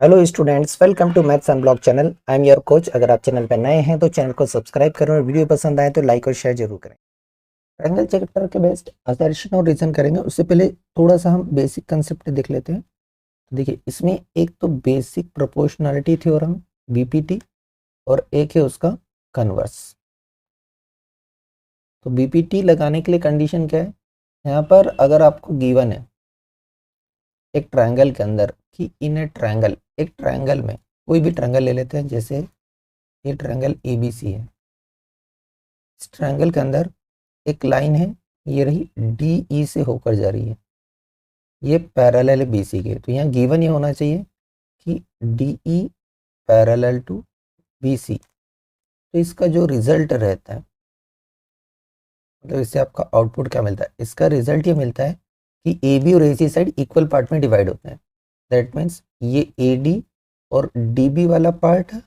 Hello students, welcome to maths unblock channel. I am your coach. अगर आप channel पर नए हैं तो चैनल को सब्सक्राइब करें और वीडियो पसंद आए तो लाइक और शेयर जरूर करें। ट्रायंगल चैप्टर के बेस्ट असर्शन और रीजन करेंगे। उससे पहले थोड़ा सा हम बेसिक कंसेप्ट देख लेते हैं। देखिए, इसमें एक तो बेसिक प्रोपोर्शनलिटी थ्योरम बीपीटी और एक है उसका कन्वर्स। तो बीपीटी लगाने के लिए कंडीशन क्या है, यहाँ पर अगर आपको गिवन है एक ट्रायंगल के अंदर कि इन ए ट्रायंगल, एक ट्रायंगल में कोई भी ट्रायंगल ले लेते हैं, जैसे ये ट्रायंगल एबीसी है। इस ट्रायंगल के अंदर एक लाइन है, ये रही डी ई से होकर जा रही है, ये पैरेलल है बीसी के। तो यहाँ गिवन ये होना चाहिए कि D E parallel to BC. तो इसका जो रिजल्ट रहता है, मतलब इससे आपका आउटपुट क्या मिलता है, इसका रिजल्ट ये मिलता है कि ए बी और ए सी साइड इक्वल पार्ट में डिवाइड होते हैं। दैट मीन्स ये ए डी और डी बी वाला पार्ट है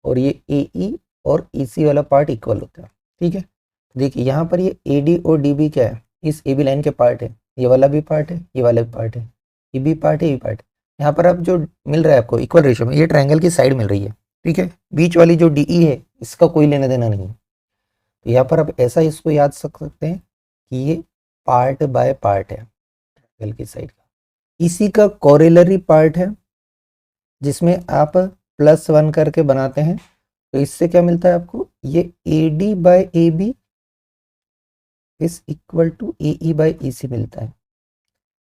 और ये ए ई और ई सी वाला पार्ट इक्वल होता है। ठीक है, देखिए यहाँ पर ये ए डी और डी बी क्या है, इस ए बी लाइन के पार्ट है। ये वाला भी पार्ट है, ये वाला भी पार्ट है, ये भी पार्ट है, ये पार्ट है। यहाँ पर अब जो मिल रहा है आपको इक्वल रेशियो में, ये ट्रायंगल की साइड मिल रही है। ठीक है, बीच वाली जो डी ई है इसका कोई लेना देना नहीं है। तो यहाँ पर आप ऐसा इसको याद रख सकते हैं कि ये पार्ट बाय पार्ट है ट्रायंगल की साइड का। इसी का कोरिलरी पार्ट है जिसमें आप +1 करके बनाते हैं। तो इससे क्या मिलता है आपको, ये A D by A B is equal to A E by E C मिलता है।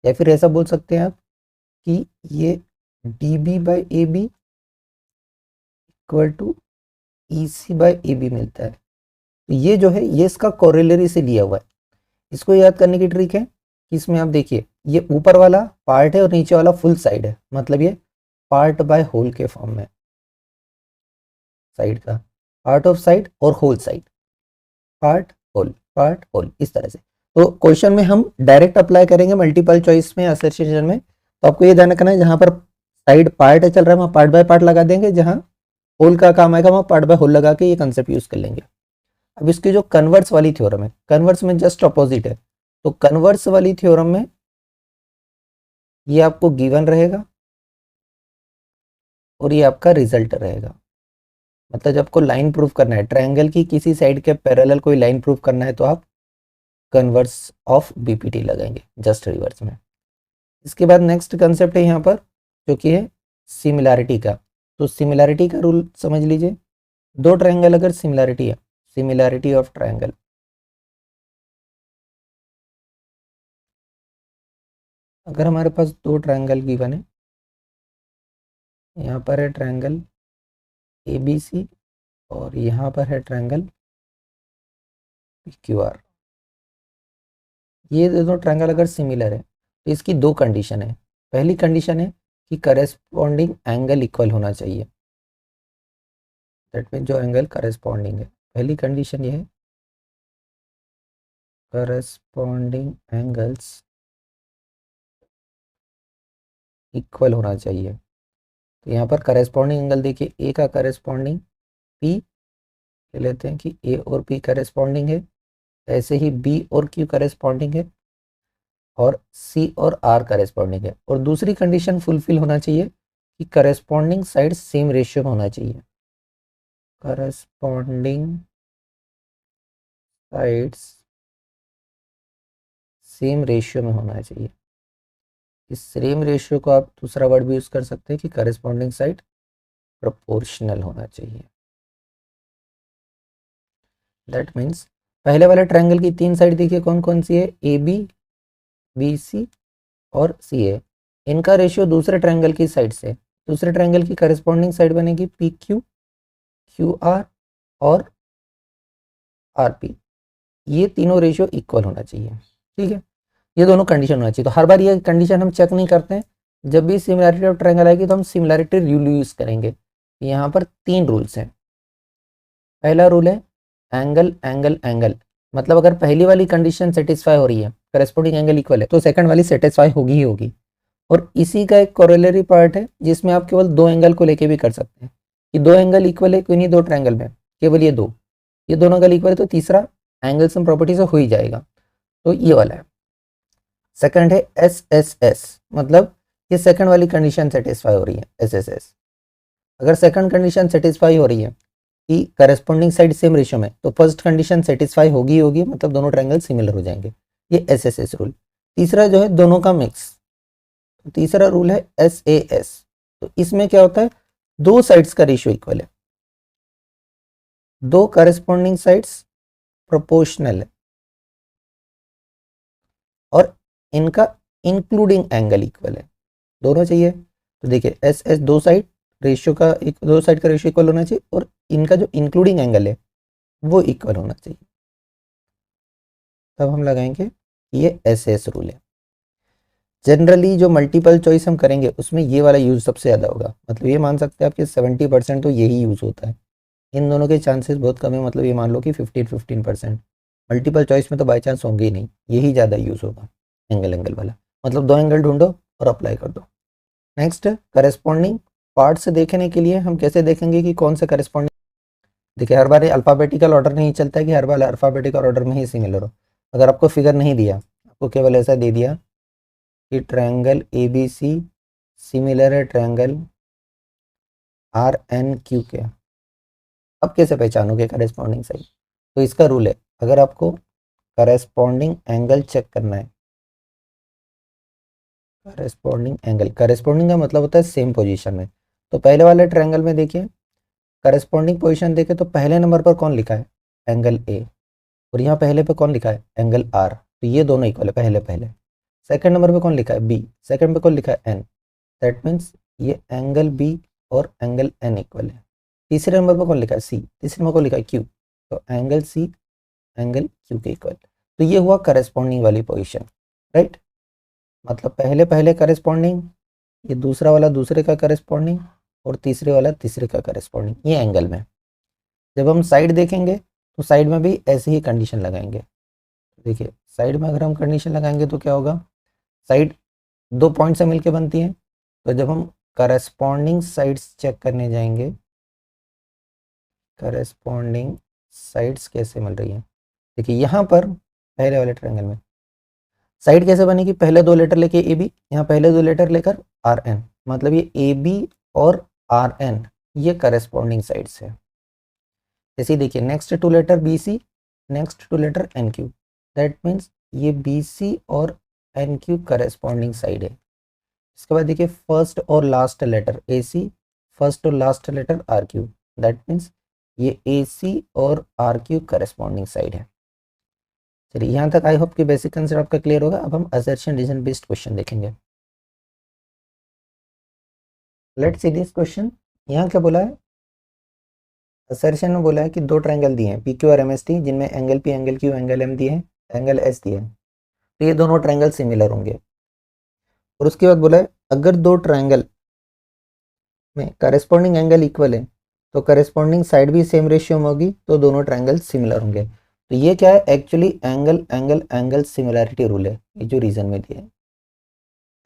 या फिर ऐसा बोल सकते हैं आप कि ये D B by A B equal to E C by A B मिलता है। तो ये जो है ये इसका कोरिलरी से लिया हुआ है। इसको याद करने की ट्रिक है कि इसमें आप देखिए, ये ऊपर वाला पार्ट है और नीचे वाला फुल साइड है, मतलब ये पार्ट बाय होल के फॉर्म में, साइड का पार्ट ऑफ साइड और होल साइड, पार्ट होल इस तरह से। तो क्वेश्चन में हम डायरेक्ट अप्लाई करेंगे मल्टीपल चॉइस में, असोसिएशन में। तो आपको ये ध्यान रखना है, जहां पर साइड पार्ट चल रहा है वहां पार्ट बाय पार्ट लगा देंगे, जहां होल का काम आएगा वहां पार्ट बाय होल लगा के ये कंसेप्ट यूज कर लेंगे। अब इसकी जो कन्वर्स वाली थ्योरम है, कन्वर्स में जस्ट अपोजिट है। तो कन्वर्स वाली थ्योरम में ये आपको गिवन रहेगा और ये आपका रिजल्ट रहेगा। मतलब जब आपको लाइन प्रूफ करना है, ट्रायंगल की किसी साइड के पैरेलल कोई लाइन प्रूफ करना है, तो आप कन्वर्स ऑफ बीपीटी लगाएंगे जस्ट रिवर्स में। इसके बाद नेक्स्ट कंसेप्ट है यहाँ पर जो कि है सिमिलैरिटी का। तो सिमिलैरिटी का रूल समझ लीजिए, दो ट्रायंगल अगर सिमिलैरिटी है, सिमिलैरिटी ऑफ ट्रायंगल, अगर हमारे पास दो ट्रायंगल गिवन है, यहाँ पर है ट्रायंगल ए बी सी और यहाँ पर है ट्रायंगल पी क्यू आर। ये दोनों ट्रायंगल अगर सिमिलर है तो इसकी दो कंडीशन है। पहली कंडीशन है कि करेस्पॉन्डिंग एंगल इक्वल होना चाहिए। दैट मीन जो एंगल करेस्पॉन्डिंग है, पहली कंडीशन ये है करेस्पॉन्डिंग एंगल्स इक्वल होना चाहिए। तो यहाँ पर करेस्पॉन्डिंग एंगल देखिए, ए का करेस्पॉन्डिंग पी ले लेते हैं कि ए और पी करेस्पॉन्डिंग है, ऐसे ही बी और क्यू करेस्पॉन्डिंग है और सी और आर करेस्पॉन्डिंग है। और दूसरी कंडीशन फुलफिल होना चाहिए कि करेस्पॉन्डिंग साइड सेम रेशियो में होना चाहिए। करस्पॉन्डिंग साइड्स सेम रेशियो में होना चाहिए। इस सेम रेशियो को आप दूसरा वर्ड भी यूज कर सकते हैं कि करस्पॉन्डिंग साइड प्रोपोर्शनल होना चाहिए। दैट मीन्स पहले वाले ट्रायंगल की तीन साइड देखिए कौन कौन सी है, ए बी, बी सी और सी ए। इनका रेशियो दूसरे ट्रायंगल की साइड से, दूसरे ट्रायंगल की करस्पॉन्डिंग साइड बनेगी पी क्यू, क्यू आर और आर पी। ये तीनों रेशियो इक्वल होना चाहिए। ठीक है, ये दोनों कंडीशन होना चाहिए। तो हर बार ये कंडीशन हम चेक नहीं करते हैं, जब भी सिमिलैरिटी ऑफ ट्रायंगल आएगी तो हम सिमिलैरिटी रूल यूज करेंगे। यहाँ पर तीन रूल्स हैं। पहला रूल है एंगल एंगल एंगल, मतलब अगर पहली वाली कंडीशन सेटिस्फाई हो रही है, करेस्पॉन्डिंग एंगल इक्वल है, तो सेकंड वाली सेटिस्फाई होगी ही होगी। और इसी का एक कोरिलेरी पार्ट है जिसमें आप केवल दो एंगल को लेके भी कर सकते हैं कि दो एंगल इक्वल है, कोई नहीं, दो ट्रायंगल में केवल ये दो, ये दोनों एंगल इक्वल है तो तीसरा एंगल सम प्रॉपर्टी से हो ही जाएगा। तो ये वाला है। सेकंड है एस एस एस, मतलब ये सेकंड वाली कंडीशन सेटिस्फाई हो रही है एसएसएस। अगर सेकंड कंडीशन सेटिस्फाई हो रही है कि करस्पॉन्डिंग साइड सेम रेशियो में, तो फर्स्ट कंडीशन सेटिस्फाई होगी ही होगी, मतलब दोनों ट्रायंगल सिमिलर हो जाएंगे। ये एसएसएस रूल। तीसरा जो है दोनों का मिक्स, तीसरा रूल है एसएएस। तो इसमें क्या होता है, दो साइड्स का रेशियो इक्वल है, दो करस्पॉन्डिंग साइड्स प्रोपोर्शनल है और इनका इंक्लूडिंग एंगल इक्वल है, दोनों चाहिए। तो देखिए एस एस दो साइड रेशियो का, दो साइड का रेशियो इक्वल होना चाहिए और इनका जो इंक्लूडिंग एंगल है वो इक्वल होना चाहिए, तब हम लगाएंगे ये एस एस रूल है। जनरली जो मल्टीपल चॉइस हम करेंगे उसमें ये वाला यूज सबसे ज़्यादा होगा, मतलब ये मान सकते हैं आपके 70% तो यही यूज़ होता है। इन दोनों के चांसेस बहुत कम है, मतलब ये मान लो कि 15-15%। मल्टीपल चॉइस में तो बाई चांस होंगे ही नहीं, यही ज़्यादा यूज़ होगा एंगल वाला। मतलब दो एंगल ढूंढो और अप्लाई कर दो। नेक्स्ट करस्पॉन्डिंग पार्ट से देखने के लिए हम कैसे देखेंगे कि कौन सा करस्पॉन्डिंग। देखिए हर बार अल्फ़ाबेटिकल ऑर्डर नहीं चलता है कि हर बार अल्फ़ाबेटिकल ऑर्डर में ही सिमिलर हो। अगर आपको फिगर नहीं दिया, आपको केवल ऐसा दे दिया कि triangle A B C similar है ट्रायंगल आर एन क्यू के, अब कैसे पहचानोगे करस्पॉन्डिंग साइड। तो इसका रूल है, अगर आपको करस्पॉन्डिंग एंगल चेक करना है, करस्पॉन्डिंग का मतलब होता है सेम पोजीशन में। तो पहले वाले ट्रायंगल में देखिए करस्पॉन्डिंग पोजीशन देखे तो पहले नंबर पर कौन लिखा है, एंगल ए, और यहाँ पहले पे कौन लिखा है, एंगल आर। तो ये दोनों इक्वल है पहले पहले। सेकंड नंबर पे कौन लिखा है, बी, सेकंड पे कौन लिखा है, एन। दैट मीन्स ये एंगल बी और एंगल एन इक्वल है। तीसरे नंबर पर कौन लिखा है, सी, तीसरे नंबर को लिखा है क्यू, तो एंगल सी एंगल क्यू के इक्वल। तो ये हुआ करस्पॉन्डिंग वाली पोजीशन, राइट। मतलब पहले पहले करस्पॉन्डिंग, ये दूसरा वाला दूसरे का करस्पॉन्डिंग और तीसरे वाला तीसरे का करस्पॉन्डिंग, ये एंगल में। जब हम साइड देखेंगे तो साइड में भी ऐसे ही कंडीशन लगाएंगे। देखिए साइड में अगर हम कंडीशन लगाएंगे तो क्या होगा, साइड दो पॉइंट से मिलके बनती है। तो जब हम करस्पॉन्डिंग साइड्स चेक करने जाएंगे, करस्पॉन्डिंग साइड्स कैसे मिल रही है, देखिए यहाँ पर पहले वाले ट्रायंगल में साइड कैसे बनेगी, पहले दो लेटर लेके ए बी, यहाँ पहले दो लेटर लेकर आर एन, मतलब ये ए बी और आर एन ये करस्पॉन्डिंग साइड्स है। जैसे देखिए next to letter B C, next to letter N Q, that means ये बी सी और एन क्यू करस्पॉन्डिंग साइड है। इसके बाद देखिए फर्स्ट और last letter A C, first और last letter R Q, that means ये ए सी और आर क्यू करस्पॉन्डिंग साइड है। चलिए यहाँ तक आई होप कि बेसिक कंसेप्ट आपका क्लियर होगा। अब हम असर्शन रीजन बेस्ड क्वेश्चन देखेंगे। Let's see this question. यहाँ क्या बोला है, असर्शन में बोला है कि दो ट्रायंगल दिए हैं पी क्यू और एम एस टी, जिनमें angle P angle Q angle M दिए हैं, एंगल एस दिए हैं। तो ये दोनों ट्रायंगल सिमिलर होंगे। और उसके बाद बोला है अगर दो ट्रायंगल में करस्पॉन्डिंग एंगल इक्वल है तो करस्पॉन्डिंग साइड भी सेम रेशियो में होगी, तो दोनों ट्रायंगल सिमिलर होंगे। तो ये क्या है, actually angle angle angle similarity rule है, ये जो रीजन में दिया है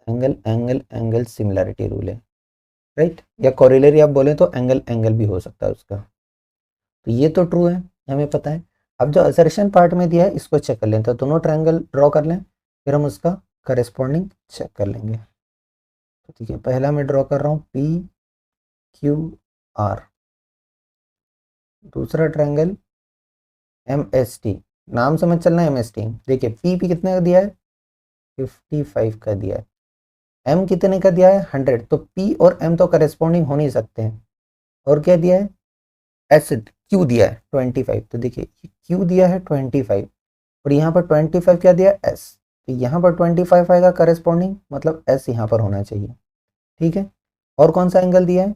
angle angle angle similarity rule है, राइट। या कोरिलेरी आप बोलें तो एंगल एंगल भी हो सकता है उसका। तो ये तो ट्रू है, हमें पता है। अब जो असर्शन पार्ट में दिया है इसको चेक कर लें, तो दोनों ट्रायंगल ड्रॉ कर लें, फिर हम उसका करस्पॉन्डिंग चेक कर लेंगे। तो ठीक है, पहला मैं ड्रॉ कर रहा हूँ पी क्यू आर, दूसरा ट्रायंगल एम एस टी, नाम समझ चलना है एम एस टी। देखिए पी कितने का दिया है, 55 का दिया है, एम कितने का दिया है, 100। तो पी और एम तो करस्पॉन्डिंग हो नहीं सकते हैं। और क्या दिया है, एस क्यू दिया है 25। तो देखिए क्यू दिया है 25 और यहाँ पर 25 क्या दिया है, एस। तो यहाँ पर 25 आएगा करस्पॉन्डिंग, मतलब एस यहाँ पर होना चाहिए, ठीक है। और कौन सा एंगल दिया है,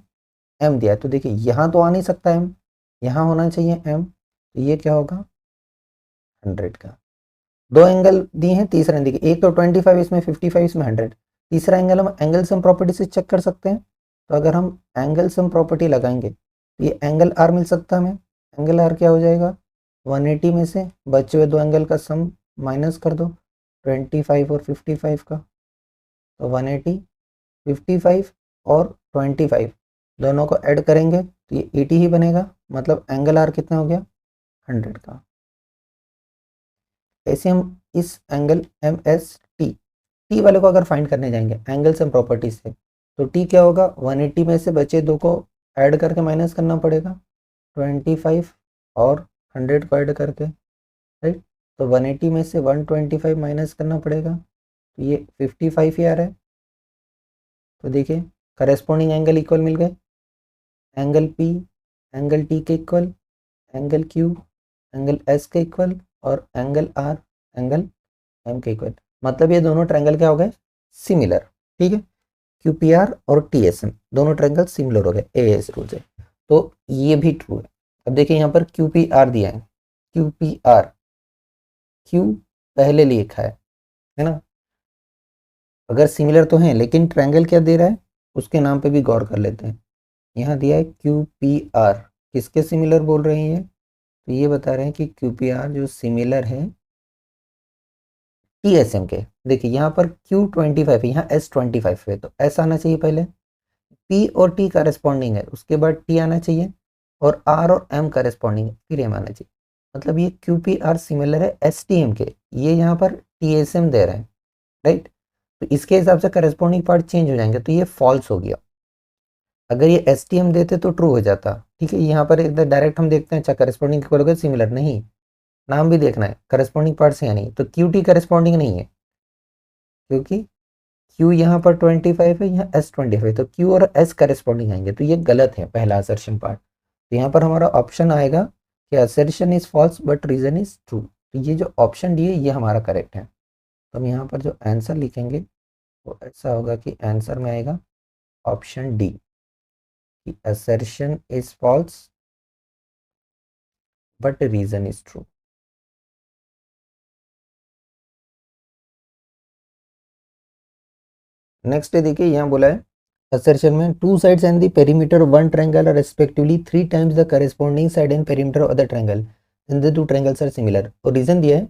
एम दिया है। तो देखिए यहाँ तो आ नहीं सकता एम, यहाँ होना चाहिए एम, तो ये क्या होगा 100 का। दो एंगल दिए हैं, तीसरा देखिए एक तो 25 इसमें 55 इसमें 100। तीसरा एंगल हम एंगल सम प्रॉपर्टी से चेक कर सकते हैं। तो अगर हम एंगल सम प्रॉपर्टी लगाएंगे तो ये एंगल आर मिल सकता है हमें। एंगल आर क्या हो जाएगा, 180 में से बचे हुए दो एंगल का सम माइनस कर दो, 25 और 55 का, तो 180, 55 और 25 दोनों को ऐड करेंगे तो ये 80 ही बनेगा, मतलब एंगल आर कितना हो गया 100 का। ऐसे हम इस angle M S T T वाले को अगर फाइंड करने जाएंगे एंगल्स एंड प्रॉपर्टीज से, तो टी क्या होगा, 180 में से बचे दो को ऐड करके माइनस करना पड़ेगा, 25 और 100 को ऐड करके, राइट। तो 180 में से 125 माइनस करना पड़ेगा, तो ये 55 ही आ रहा है। तो देखिए करेस्पॉन्डिंग एंगल इक्वल मिल गए, एंगल पी एंगल टी के equal, angle Q angle S के इक्वल, और एंगल आर एंगल एम के इक्वल। मतलब ये दोनों ट्रायंगल क्या हो गए, सिमिलर, ठीक है। QPR और TSM दोनों ट्रायंगल सिमिलर हो गए AS रूल से, तो ये भी ट्रू है। अब देखिए यहाँ पर QPR दिया है, QPR Q पहले लिखा है ना। अगर सिमिलर तो है लेकिन ट्रायंगल क्या दे रहा है उसके नाम पे भी गौर कर लेते हैं। यहाँ दिया है QPR, किसके सिमिलर बोल रहे हैं ये, तो ये बता रहे हैं कि QPR जो सिमिलर है TSM के। देखिए यहाँ पर Q25 है, यहाँ S25 है, तो S आना चाहिए पहले, P और T करेस्पॉन्डिंग है, उसके बाद T आना चाहिए, और R और M करेस्पॉन्डिंग है, फिर M आना चाहिए। मतलब ये QPR सिमिलर है STM के, ये यहाँ पर TSM दे रहे हैं, राइट। तो इसके हिसाब से करेस्पॉन्डिंग पार्ट चेंज हो जाएंगे, तो ये फॉल्स हो गया। अगर ये STM देते तो ट्रू हो जाता, ठीक है। यहाँ पर एकदम डायरेक्ट हम देखते हैं, अच्छा करेस्पॉन्डिंग इक्वल हो गया, सिमिलर नहीं, नाम भी देखना है करेस्पॉन्डिंग पार्ट से या नहीं। तो QT करेस्पॉन्डिंग नहीं है, क्योंकि Q यहाँ पर 25 है, यहाँ S25, तो Q और S करेस्पॉन्डिंग आएंगे, तो ये गलत है पहला असर्शन पार्ट। तो यहाँ पर हमारा ऑप्शन आएगा कि assertion is false but reason is true, तो ये जो ऑप्शन डी है ये हमारा करेक्ट है। तो हम यहाँ पर जो आंसर लिखेंगे वो ऐसा होगा कि आंसर में आएगा ऑप्शन डी, कि assertion is false but reason is true. Next देखिए यहाँ बोला है assertion में two sides and the perimeter one triangle are respectively 3 times the corresponding side and perimeter of the triangle and the two triangles are similar. और reason दिया है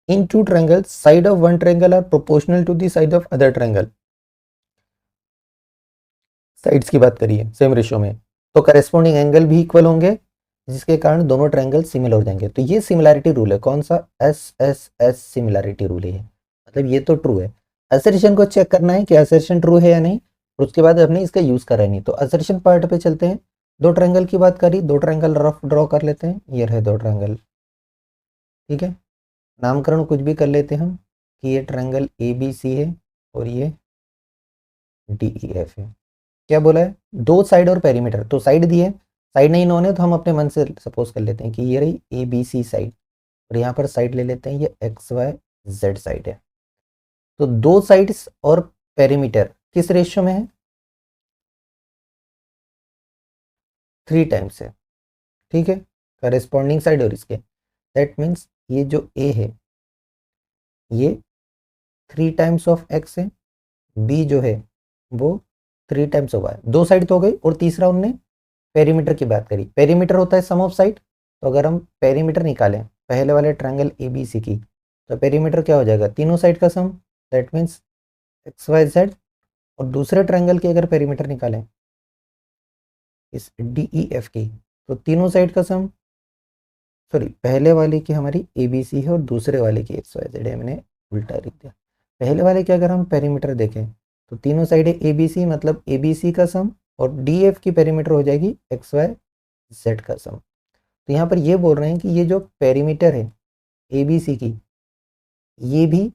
in two triangles side of one triangle are proportional to the side of other triangle. Sides की बात करिए same ratio में, तो corresponding angle भी equal होंगे, जिसके कारण दोनों ट्रायंगल सिमिलर हो जाएंगे। तो ये सिमिलैरिटी रूल है, कौन सा, SSS सिमिलैरिटी रूल है, मतलब ये तो ट्रू है। असर्शन को चेक करना है कि असर्शन ट्रू है या नहीं, और उसके बाद हमने इसका यूज करा नहीं। तो असर्शन पार्ट पे चलते हैं, दो ट्रायंगल की बात करी, दो ट्रायंगल रफ ड्रॉ कर लेते हैं, ये रहे दो ट्रायंगल, ठीक है। नामकरण कुछ भी कर लेते हैं हम, कि ये ट्रायंगल ABC है और ये DEF है। क्या बोला है, दो साइड और पेरीमीटर, तो साइड दी है, साइड नहीं नोन है तो हम अपने मन से सपोज कर लेते हैं कि ये रही ABC साइड, और यहाँ पर साइड ले लेते हैं ये XYZ साइड है। तो दो साइड्स और पेरीमीटर किस रेशियो में है, 3 टाइम्स है, ठीक है, करेस्पॉन्डिंग साइड और इसके। दैट मीन्स ये जो A है ये 3 टाइम्स ऑफ X है, B जो है वो 3 टाइम्स ऑफ Y, दो साइड तो हो गई, और तीसरा उनने पेरीमीटर की बात करी। पेरीमीटर होता है सम ऑफ साइड, तो अगर हम पेरीमीटर निकालें पहले वाले ट्रायंगल ABC की, तो पेरीमीटर क्या हो जाएगा, तीनों साइड का सम, दैट मीन्स XYZ। और दूसरे ट्रायंगल की अगर पेरीमीटर निकालें इस DEF की, तो तीनों साइड का सम, सॉरी पहले वाले की हमारी ABC है और दूसरे वाले की XYZ है, मैंने उल्टा लिख दिया। पहले वाले की अगर हम पेरीमीटर देखें तो तीनों साइड है ABC, मतलब ABC का सम, और DF की पेरीमीटर हो जाएगी XYZ का सम। तो यहाँ पर ये बोल रहे हैं कि ये जो पेरीमीटर है ABC की, ये भी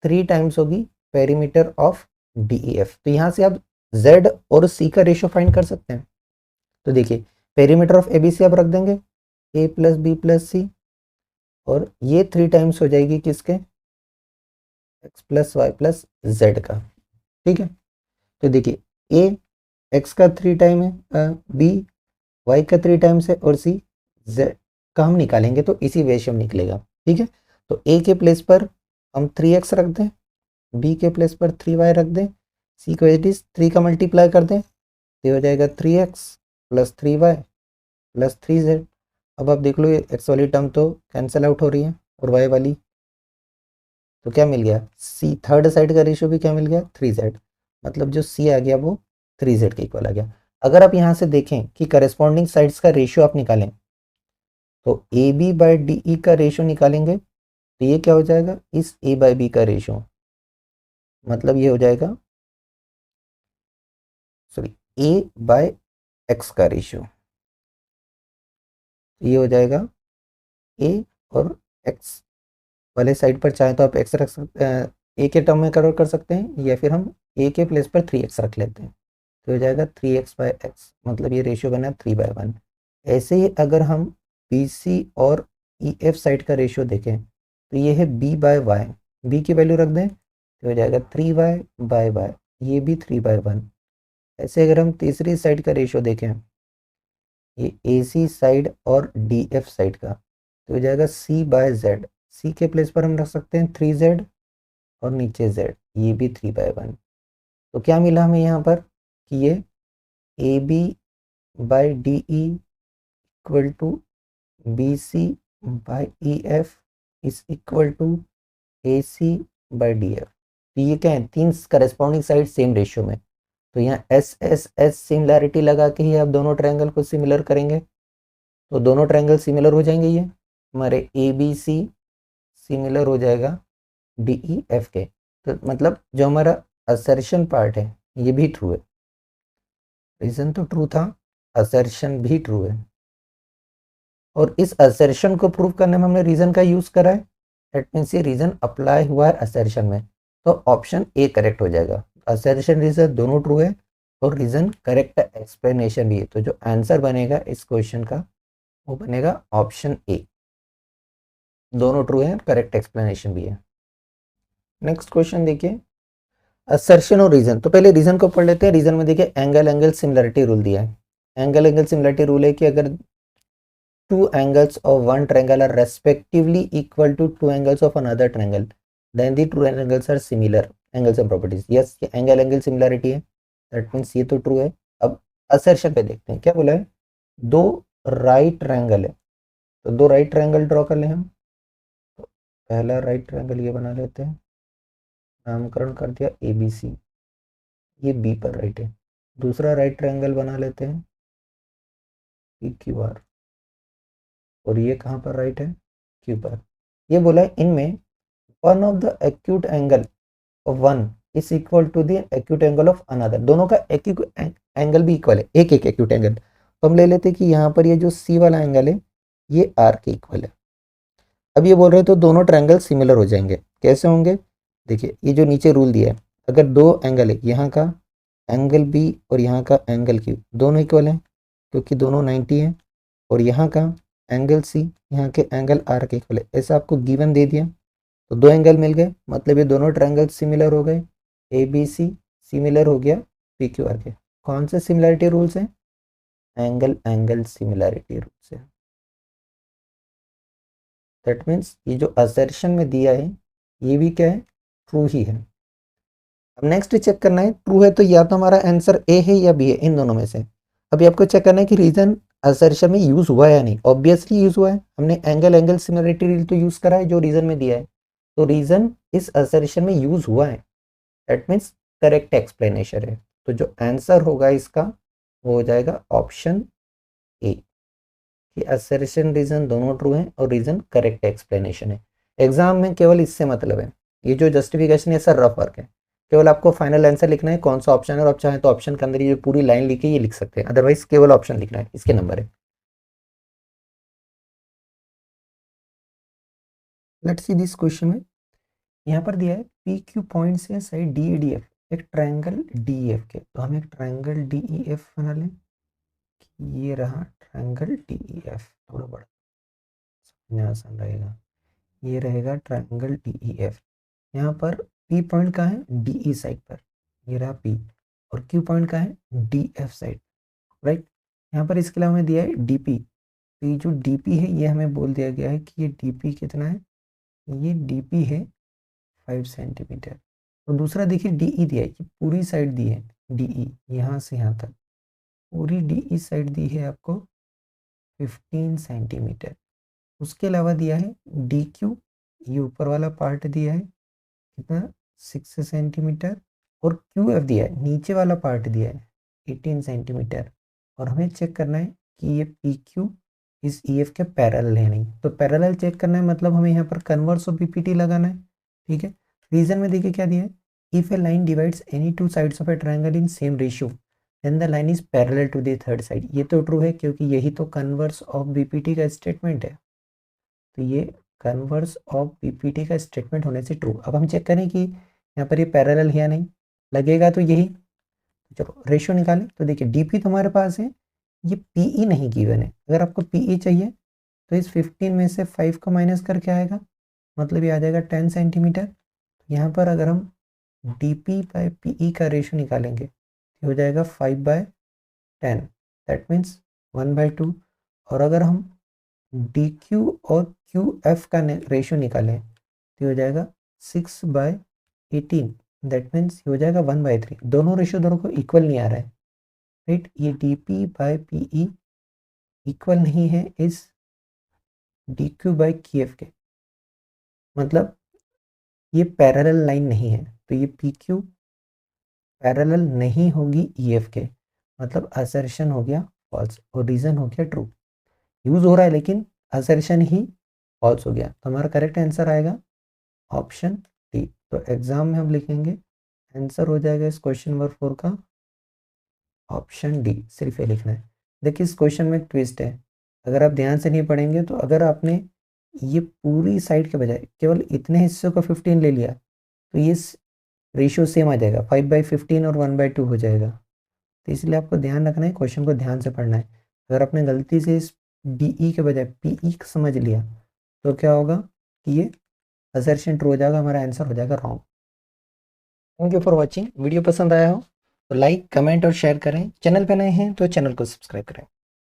3 टाइम्स होगी पेरीमीटर ऑफ DEF। तो यहाँ से आप Z और C का रेशियो फाइंड कर सकते हैं। तो देखिए पेरीमीटर ऑफ ABC आप रख देंगे A plus B plus C, और ये 3 टाइम्स हो जाएगी किसके, X plus Y plus Z का, ठीक है। तो देखिए A X का 3 टाइम है, B Y का 3 टाइम्स है, और C Z का हम निकालेंगे तो इसी रेशियो में निकलेगा, ठीक है। तो A के प्लेस पर हम 3X रख दें, B के प्लेस पर 3Y रख दें, C को एट इज 3 का मल्टीप्लाई कर दें, ये हो जाएगा 3X plus 3Y plus 3Z। अब आप देख लो ये X वाली टर्म तो कैंसिल आउट हो रही है, और Y वाली, तो क्या मिल गया, C थर्ड साइड का रेशियो भी क्या मिल गया, 3Z, मतलब जो C आ गया वो 3Z के इक्वल आ गया। अगर आप यहाँ से देखें कि करेस्पॉन्डिंग साइड्स का रेशियो आप निकालें, तो AB बाई DE का रेशियो निकालेंगे, तो ये क्या हो जाएगा, इस A बाई B का रेशियो, मतलब ये हो जाएगा, सॉरी, ए बाय एक्स का रेशियो, ये हो जाएगा ए और एक्स वाले साइड पर चाहे तो आप एक्स रख सकते हैं, ए के टर्म में कन्वर्ट कर सकते हैं, या फिर हम ए के प्लेस पर 3x रख लेते हैं, तो हो जाएगा 3x बाय एक्स, मतलब ये रेशियो बना 3/1। ऐसे ही अगर हम बी सी और ई एफ साइड का रेशियो देखें तो ये है बी बाय वाई, बी की वैल्यू रख दें तो हो जाएगा 3y/y, ये भी 3/1। ऐसे अगर हम तीसरी साइड का रेशियो देखें, ये ए सी साइड और डी एफ साइड का, तो हो जाएगा c/z, सी के प्लेस पर हम रख सकते हैं 3z और नीचे z, ये भी 3/1। तो क्या मिला हमें यहाँ पर कि ये A B by D E equal to B C by E F is equal to A C by D F. तो ये क्या है, तीन करस्पॉन्डिंग साइड सेम रेशियो में, तो यहाँ एस एस एस सिमिलैरिटी लगा के ही आप दोनों ट्रायंगल को सिमिलर करेंगे, तो दोनों ट्रायंगल सिमिलर हो जाएंगे, ये हमारे ए बी सी सिमिलर हो जाएगा डी ई एफ के। तो मतलब जो हमारा असर्शन पार्ट है ये भी ट्रू है, रीजन तो ट्रू था, असर्शन भी ट्रू है, और इस असर्शन को प्रूव करने में हमने रीजन का यूज करा है, दैट मीन्स ये रीजन अप्लाई हुआ है असर्शन में, तो ऑप्शन ए करेक्ट हो जाएगा। असर्शन रीजन दोनों ट्रू है और रीजन करेक्ट एक्सप्लेनेशन भी है, तो जो आंसर बनेगा इस क्वेश्चन का वो बनेगा ऑप्शन ए, दोनों ट्रू है, करेक्ट एक्सप्लेनेशन भी है। नेक्स्ट क्वेश्चन देखिए, असर्शन और रीजन। तो पहले रीजन को पढ़ लेते हैं। रीजन में देखिए एंगल सिमिलरिटी रूल दिया है। एंगल सिमिलरिटी रूल है कि अगर two angles of one triangle are respectively equal to two angles of another triangle, then the two angles are similar angles and properties। yes, ये angle similarity है, that means ये तो true है। अब assertion पे देखते हैं क्या बोला है, दो राइट ट्रायंगल है, तो दो राइट ट्रायंगल ड्रॉ कर लें हम। तो पहला राइट ट्रायंगल ये बना लेते हैं, नामकरण कर दिया ए बी सी, ये बी पर राइट है। दूसरा राइट ट्रायंगल बना लेते हैं पी क्यू आर, और ये कहाँ पर राइट है, क्यू पर। ये बोला है इनमें one of the acute angle of one is equal to the acute angle of another, दोनों का एंगल भी इक्वल है, एक एक एक्यूट एंगल। तो हम ले लेते हैं कि यहाँ पर ये जो सी वाला एंगल है ये आर के इक्वल है। अब ये बोल रहे हैं तो दोनों ट्रायंगल सिमिलर हो जाएंगे, कैसे होंगे, देखिए ये जो नीचे रूल दिया है, अगर दो एंगल है, यहाँ का एंगल बी और यहाँ का एंगल क्यू दोनों इक्वल हैं क्योंकि दोनों 90 हैं, और यहाँ का एंगल सी यहाँ के एंगल आर के इक्वल है, ऐसा आपको गिवन दे दिया, तो दो एंगल मिल गए, मतलब ये दोनों ट्रायंगल सिमिलर हो गए, ए बी सी सिमिलर हो गया पी क्यू आर के। कौन से सिमिलरिटी रूल्स हैं, एंगल सिमिलरिटी रूल्स है। दैट मीन्स ये जो असर्शन में दिया है ये भी क्या है, ट्रू ही है। अब नेक्स्ट चेक करना है, ट्रू है तो या तो हमारा आंसर ए है या बी है, इन दोनों में से। अभी आपको चेक करना है कि रीजन असर्शन में यूज हुआ है या नहीं, ऑब्वियसली यूज हुआ है, हमने एंगल सिमिलरिटी रूल तो यूज करा है जो रीजन में दिया है, तो रीजन इस असर्शन में यूज हुआ है, दैट मीन्स करेक्ट एक्सप्लेनेशन है। तो जो आंसर होगा इसका वो हो जाएगा ऑप्शन ए, कि असर्शन रीजन दोनों ट्रू हैं और रीजन करेक्ट एक्सप्लेनेशन है। एग्जाम में केवल इससे मतलब है, ये जो जस्टिफिकेशन है सर रफ वर्क है, केवल आपको फाइनल आंसर लिखना है कौन सा ऑप्शन है, और आप चाहें तो ऑप्शन के अंदर ये जो पूरी लाइन लिखी है ये लिख सकते हैं, अदरवाइज केवल ऑप्शन लिखना है, इसके नंबर है। लेट्स सी दिस क्वेश्चन में, यहाँ पर दिया है पी क्यू पॉइंट से side D E D F एक ट्रायंगल डी ई एफ के, तो हम एक ट्रायंगल डी ई एफ बना लें, ये रहा ट्रायंगल डी ई एफ, थोड़ा बड़ा समझना आसान रहेगा, ये रहेगा ट्रायंगल डी ई एफ। यहाँ पर पी पॉइंट का है डी ई साइड पर, ये रहा पी, और क्यू पॉइंट का है डी एफ साइड, राइट। यहाँ पर इसके अलावा हमें दिया है डी पी, तो ये जो डी पी है ये हमें बोल दिया गया है कि ये डी पी कितना है, ये डी पी है 5 सेंटीमीटर। और दूसरा देखिए डी ई दिया है, ये पूरी साइड दी है डी ई, यहाँ से यहाँ तक पूरी डी ई साइड दी है आपको 15 सेंटीमीटर। उसके अलावा दिया है डी क्यू, ये ऊपर वाला पार्ट दिया है कितना 6 सेंटीमीटर, और क्यू एफ दिया है नीचे वाला पार्ट दिया है 18 सेंटीमीटर। और हमें चेक करना है कि ये पी क्यू इस ई एफ के पैरेलल है नहीं, तो पैरेलल चेक करना है मतलब हमें यहाँ पर कन्वर्स ऑफ पीपीटी लगाना है, ठीक है। रीजन में देखिए क्या दिया है, if a line divides any two sides of a triangle in same ratio then the line is parallel to the third side. ये तो ट्रू है क्योंकि यही तो कन्वर्स ऑफ बीपीटी का स्टेटमेंट है, तो ये कन्वर्स ऑफ बीपीटी का स्टेटमेंट होने से ट्रू। अब हम चेक करें कि यहाँ पर ये पैरेलल है या नहीं, लगेगा तो यही। चलो रेशियो निकालें, तो देखिए डीपी तो हमारे पास है, ये पीई नहीं गिवन है। अगर आपको पीई चाहिए तो इस 15 में से 5 का माइनस करके आएगा, मतलब ये आ जाएगा 10 सेंटीमीटर। यहाँ पर अगर हम डी पी बाई पी का रेशो निकालेंगे तो हो जाएगा 5/10, दैट मीन्स 1/2। और अगर हम डी क्यू और क्यू एफ का रेशो निकालें तो हो जाएगा 6/18, दैट मीन्स हो जाएगा 1/3। दोनों रेशो दोनों को इक्वल नहीं आ रहा है, राइट। ये D P by P equal नहीं है इस D Q by Q F के, मतलब ये पैरेलल लाइन नहीं है, तो ये पी क्यू पैरेलल नहीं होगी ई एफ के, मतलब असर्शन हो गया फॉल्स और रीजन हो गया ट्रू। यूज हो रहा है लेकिन असर्शन ही फॉल्स हो गया, तो हमारा करेक्ट आंसर आएगा ऑप्शन डी। तो एग्जाम में हम लिखेंगे आंसर हो जाएगा इस क्वेश्चन नंबर 4 का ऑप्शन डी, सिर्फ ये लिखना है। देखिए इस क्वेश्चन में एक ट्विस्ट है, अगर आप ध्यान से नहीं पढ़ेंगे तो अगर आपने ये पूरी साइड के बजाय केवल इतने हिस्सों का 15 ले लिया तो ये रेशियो सेम आ जाएगा, 5/15 और 1/2 हो जाएगा। तो इसलिए आपको ध्यान रखना है, क्वेश्चन को ध्यान से पढ़ना है। अगर आपने गलती से इस डीई के बजाय पीई समझ लिया तो क्या होगा कि ये असर्शन ट्रू हो जाएगा, हमारा आंसर हो जाएगा wrong. Thank you for watching. Video पसंद आया हो तो लाइक कमेंट और शेयर करें, चैनल पे नए हैं तो चैनल को सब्सक्राइब करें।